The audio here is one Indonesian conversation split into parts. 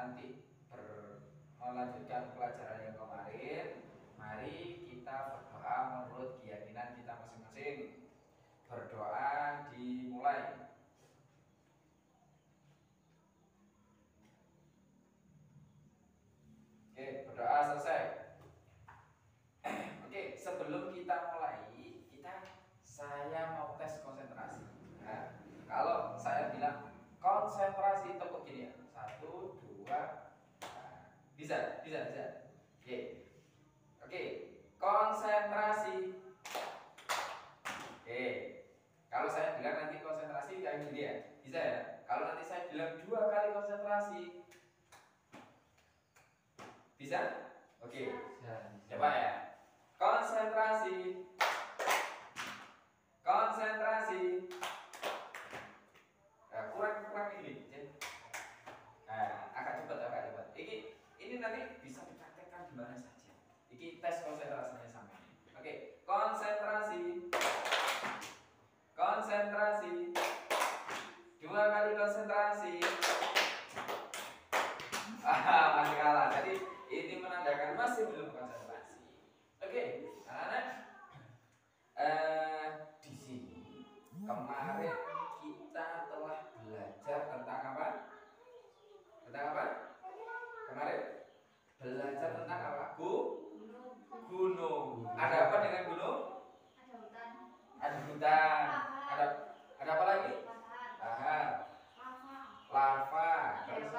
nanti melanjutkan pelajaran yang kemarin, mari kita berdoa menurut keyakinan kita masing-masing. Berdoa dimulai. Oke, berdoa selesai. Oke, sebelum kita mulai, saya mau tes konsentrasi. Nah, kalau saya bilang konsentrasi, tepuk gini ya. 1, 2, bisa. Oke, konsentrasi. Oke, kalau saya bilang nanti konsentrasi kayak gini ya, bisa ya. Kalau nanti saya bilang 2 kali konsentrasi, bisa? Oke, coba ya. Konsentrasi. Nah, kurang ini. Nah, agak cepat. Ini nanti bisa dipraktekkan di mana saja. Ini tes konsentrasinya sama ini. Oke, konsentrasi. 2 kali konsentrasi. Masih kalah. Jadi ini menandakan masih belum konsentrasi. Oke, anak-anak. Di sini kemarin kita telah belajar tentang apa? Kemarin belajar tentang apa? Gunung. Ada apa dengan gunung? Ada hutan. Ada apa lagi? Lava. Terus,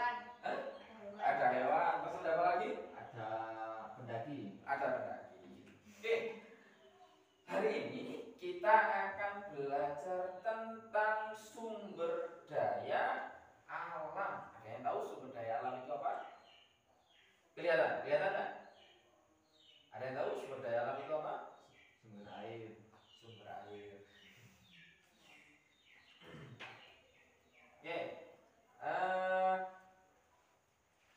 ada hewan. Terus ada apa lagi? Ada pendaki. Oke. Hari ini kita akan belajar tentang sumber daya alam. Ada yang tahu sumber daya alam itu apa? Kelihatan nggak? Ada yang tahu sumber daya alam itu apa? Sumber air. Oke.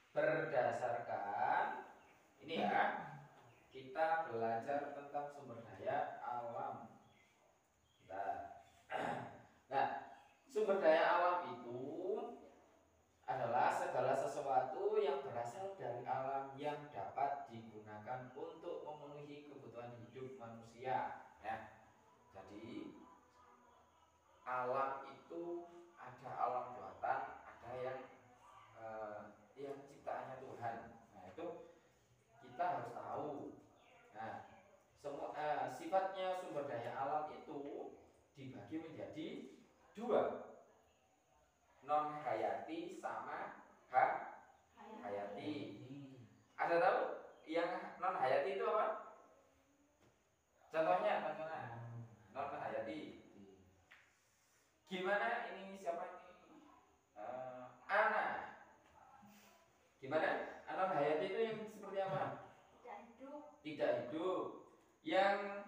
Berdasarkan ini ya, kita belajar tentang sumber daya alam. Nah, sumber daya alam itu adalah segala sesuatu yang berasal dari alam yang dapat digunakan untuk memenuhi kebutuhan hidup manusia. Ya, jadi alam itu ada alam buatan, ada yang ciptaannya Tuhan. Nah, itu kita harus tahu. Nah, semua sifatnya sumber daya alam itu dibagi menjadi 2. Non hayati sama hayati. Ada tahu yang non hayati itu apa? Contohnya non hayati. Gimana ini, siapa ini? Ana. Gimana? Non hayati itu yang seperti apa? Tidak hidup. Yang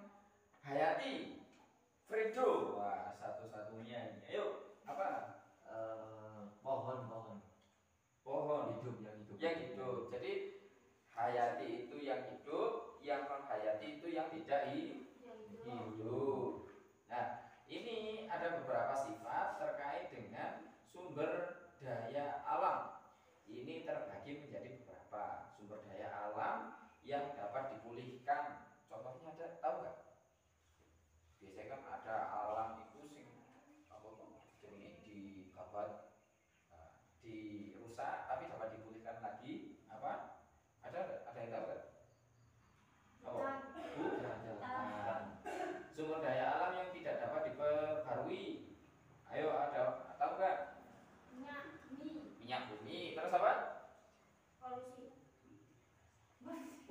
hayati, Frido. Wah, satu-satunya ini. Ayo, apa? Pohon yang hidup. Jadi hayati itu yang hidup, yang non hayati itu yang tidak hidup. Nah, ini ada beberapa sifat terkait dengan sumber daya alam. Ini terbagi menjadi beberapa sumber daya alam yang dapat dipulihkan. Contohnya ada, tahu nggak? Biasanya kan ada alam itu sing jadi digabat, dirusak, tapi dapat dipulihkan lagi. Apa? Ada yang tahu nggak? Bukan. Sumber daya alam yang tidak dapat diperbarui. Ayo, ada tahu nggak? Minyak bumi. Terus apa?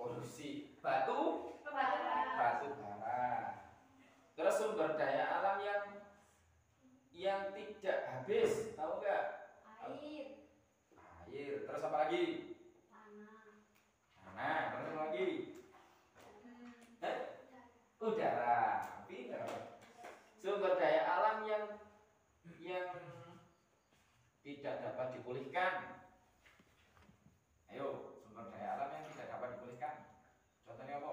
Polusi. Batu bara. Terus sumber daya alam yang tidak habis, tahu nggak? Air. Terus apa lagi? Tanah. Terus apa lagi? Udara. Pintar. Sumber daya alam yang tidak dapat dipulihkan. Ayo, sumber daya alam yang tidak dapat dipulihkan. Contohnya apa?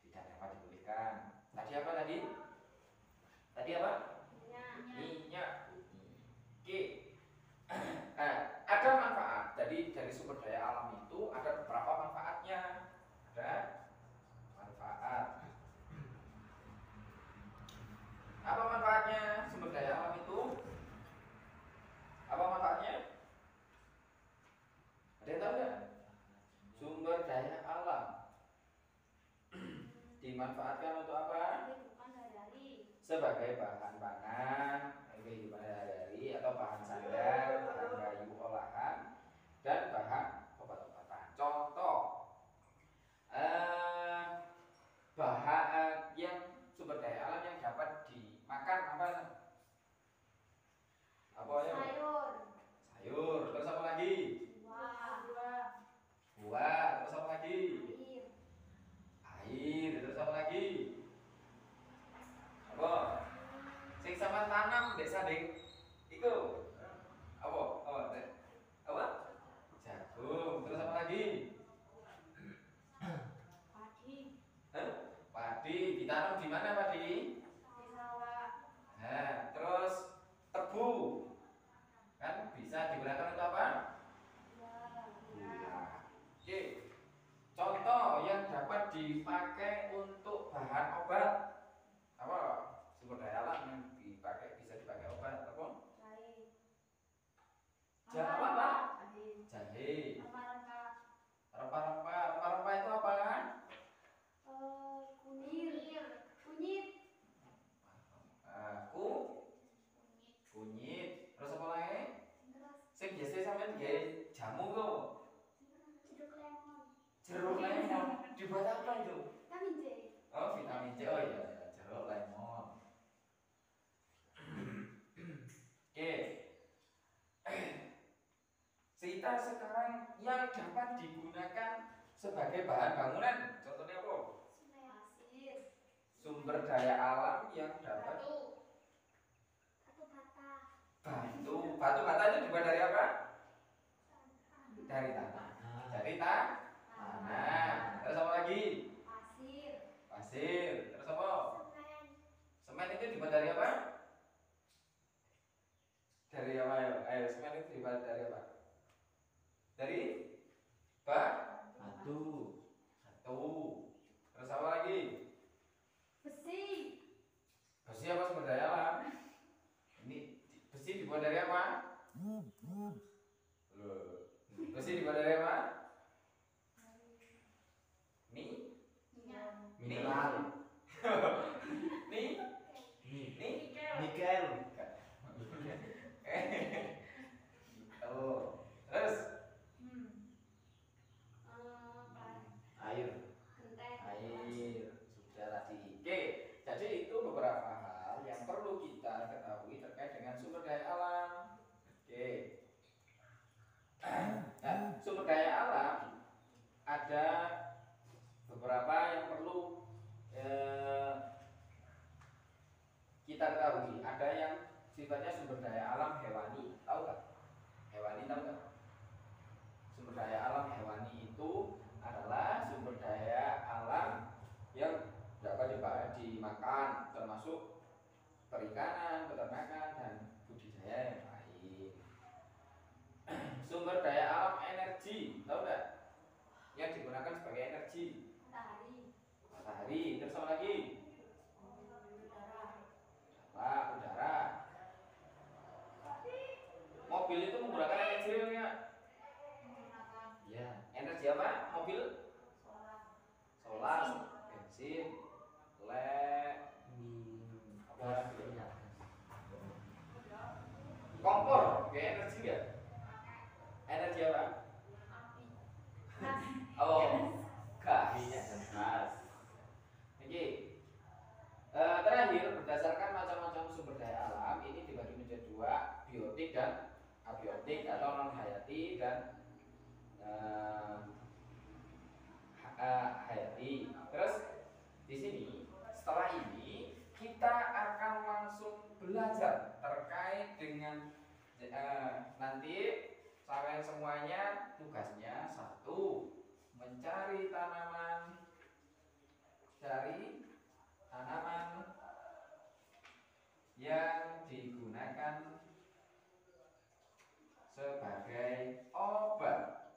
Tidak dapat dipulihkan. Tadi apa tadi? Minyak. Oke. sumber daya alam itu ada beberapa manfaatnya. Ada manfaat. Apa manfaatnya sumber daya alam itu? Apa manfaatnya? Ada yang tahu nggak? Sumber daya alam dimanfaatkan untuk apa? Sebagai bahan pangan, kehidupan sehari-hari, atau bahan sandar, bahan kayu olahan, dan bahan obat-obatan. Contoh bahan yang sumber daya alam yang dapat dimakan apa? Apa ya? Sayur. Sayur. Terus apa lagi? Buah. Terus apa lagi? Air. Terus apa lagi? Apa? Sing sama tanam dek sading. Iku. Apa? Apa? Jagung. Terus apa lagi? Padi. Padi. Ditanam di mana padi? Di sawah. Nah, terus tebu. Kan bisa digunakan untuk apa? Gula. Oke. Contoh yang dapat dipakai untuk bahan obat. Apa? Sumber daya alam yang dipakai bisa dipakai obat apa? Jahe apa? Jahe. Rempah-rempah itu apa? Kunyit. Kunyit. Terus apa lagi? Sing biasa sampean nggih jamu kok. Jeruk lemon. Dibuat apa itu? Vitamin C. Oh, vitamin C. Oh iya, jeruk lemon. Oke. Kita sekarang yang dapat digunakan sebagai bahan bangunan. Contohnya apa? Pasir. Sumber daya alam yang dapat Batu bata. batu bata itu dibuat dari apa? Dari tanah. Dari tanah. Terus apa lagi? Pasir. Terus apa? Semen itu dibuat dari apa? Dari apa ya? Ayo, semen itu dibuat dari apa? Dari batu. Terus apa lagi? Besi. Besi apa sumber daya alam? Ini besi dibuat dari apa? Loh. Besi dibuat dari apa? Mineral. Nikel. Oh. Terus Air. air sudah tadi. Oke, jadi itu beberapa hal yang perlu kita ketahui terkait dengan sumber daya alam. Oke. Nah, sumber daya alam ada beberapa yang perlu kita ketahui. Ada yang sifatnya sumber daya alam hewani, tahu nggak? Hewani tahu nggak? Sumber daya alam hewani itu adalah sumber daya alam yang dapat dimakan, termasuk perikanan, peternakan, dan budidaya yang lain. Sumber daya alam energi, tahu nggak? Yang digunakan sebagai energi. Matahari. Terus apa lagi? Udara. Mobil itu menggunakan energi enggak? Ya. Energi apa? Mobil? Solar, bensin, apa lagi? Kompor, kayak energi enggak? Energi apa? Oh, gas. Minyak dan gas. Oke. Terakhir, berdasarkan macam-macam sumber daya alam ini dibagi menjadi dua, biotik dan abiotik atau non hayati dan hayati. Terus di sini setelah ini kita akan langsung belajar terkait dengan nanti sampai semuanya tugasnya satu, mencari tanaman yang digunakan sebagai obat.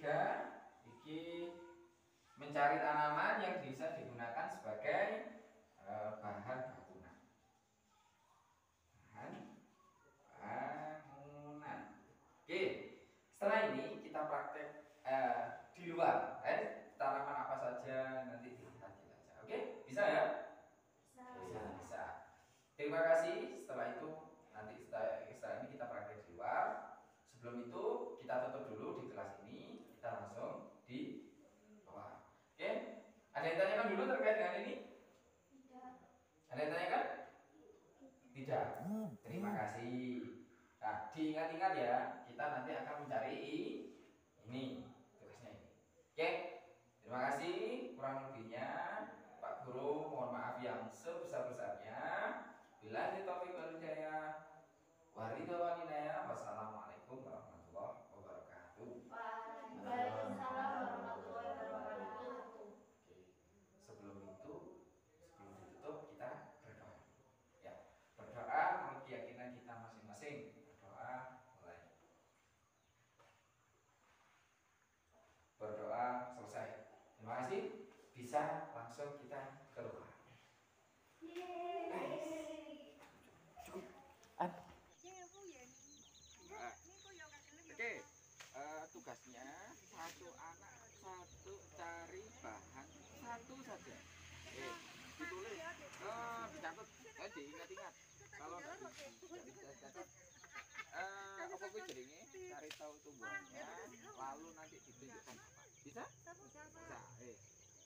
ketiga iki mencari tanaman yang bisa digunakan sebagai bahan bangunan. Oke, setelah ini kita praktek di luar. Tanaman apa saja nanti kita jelajah. Oke, bisa ya? Bisa. Terima kasih. Setelah itu nanti setelah ini kita praktek di luar. Sebelum itu kita tutup dulu di kelas ini. Kita langsung di luar. Oke? Ada yang tanyakan dulu terkait dengan ini? Tidak. Ada yang tanyakan? Tidak. Terima kasih. Nah, diingat-ingat ya. Kita nanti akan mencari ini tugasnya ini. Oke? Terima kasih. Kurang lebihnya Pak Guru mohon maaf yang sebesar-besarnya. Billahi taufiq wal hidayah. Waridawalidayah. Wassalamualaikum warahmatullahi wabarakatuh. Waalaikumsalam warahmatullahi wabarakatuh. Oke. Sebelum ditutup kita berdoa. Ya, berdoa menurut keyakinan kita masing-masing. Berdoa mulai. Berdoa selesai. Terima kasih. Bisa langsung kita keluar. Oke, tugasnya satu anak satu cari bahan satu saja. Oke, ditulis, dicatat, diingat-ingat. Kalau nggak dicatat, apa gue jadinya cari tahu tumbuhannya, lalu nanti ditunjukkan. Bisa? Bisa.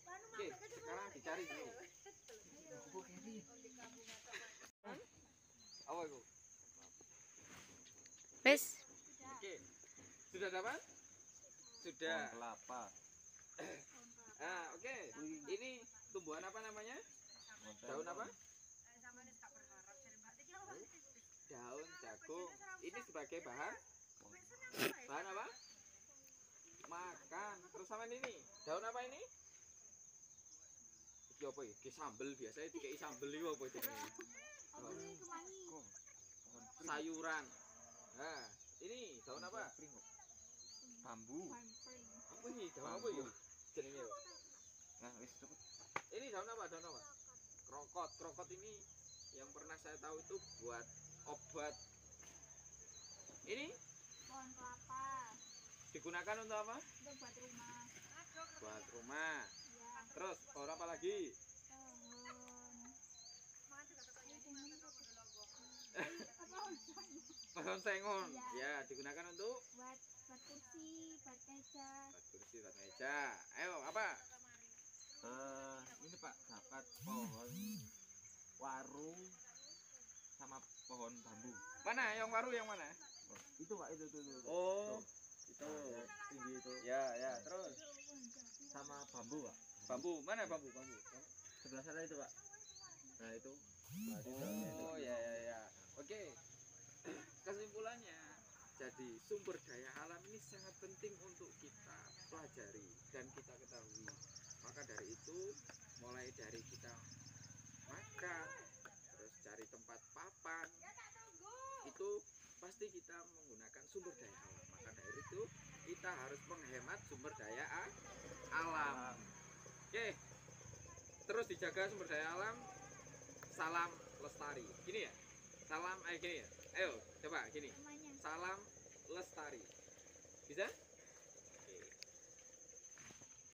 Oke, sekarang dicari dulu. Apa itu? Wes, Oke, sudah dapat? Sudah. Kelapa. Oke. Ini tumbuhan apa namanya? Daun apa? Daun jagung. Ini sebagai bahan? Bahan apa? Makan. Terus sama ini? Daun apa ini? Iki apa ya? Ki sambel biasanya dikei sambel iki apa itu? Sayuran. Nah, ini daun apa? Bambu. Apa ini? Daun apa ya? Jenenge. Nah, wis cepet. Ini daun apa? Daun apa? Krokot. Krokot ini yang pernah saya tahu itu buat obat. Ini Pohon kelapa. digunakan untuk apa? Untuk buat rumah. Buat rumah. Ya. Terus pohon apa lagi? Pohon sengon. Ya, digunakan untuk Buat kursi, buat meja. buat kursi, buat meja. Ayo, apa? Ini Pak, dapat pohon waru sama pohon bambu. Mana? Yang waru yang mana? Oh, itu Pak, itu. Oh, itu. Nah, yang tinggi itu. Ya, ya. Terus Sama bambu Pak. bambu. Mana bambu? Bambu. Sebelah sana itu Pak. Nah itu. Oh, ya. Oke. Kesimpulannya, jadi sumber daya alam ini sangat penting untuk kita pelajari dan kita ketahui. Maka dari itu, mulai dari kita makan, terus cari tempat papan, itu pasti kita menggunakan sumber daya alam. Maka dari itu, kita harus menghemat sumber daya alam. Oke, terus dijaga sumber daya alam. Salam lestari. Gini ya, salam gini ya. Ayo, coba gini. Namanya. Salam lestari. Bisa?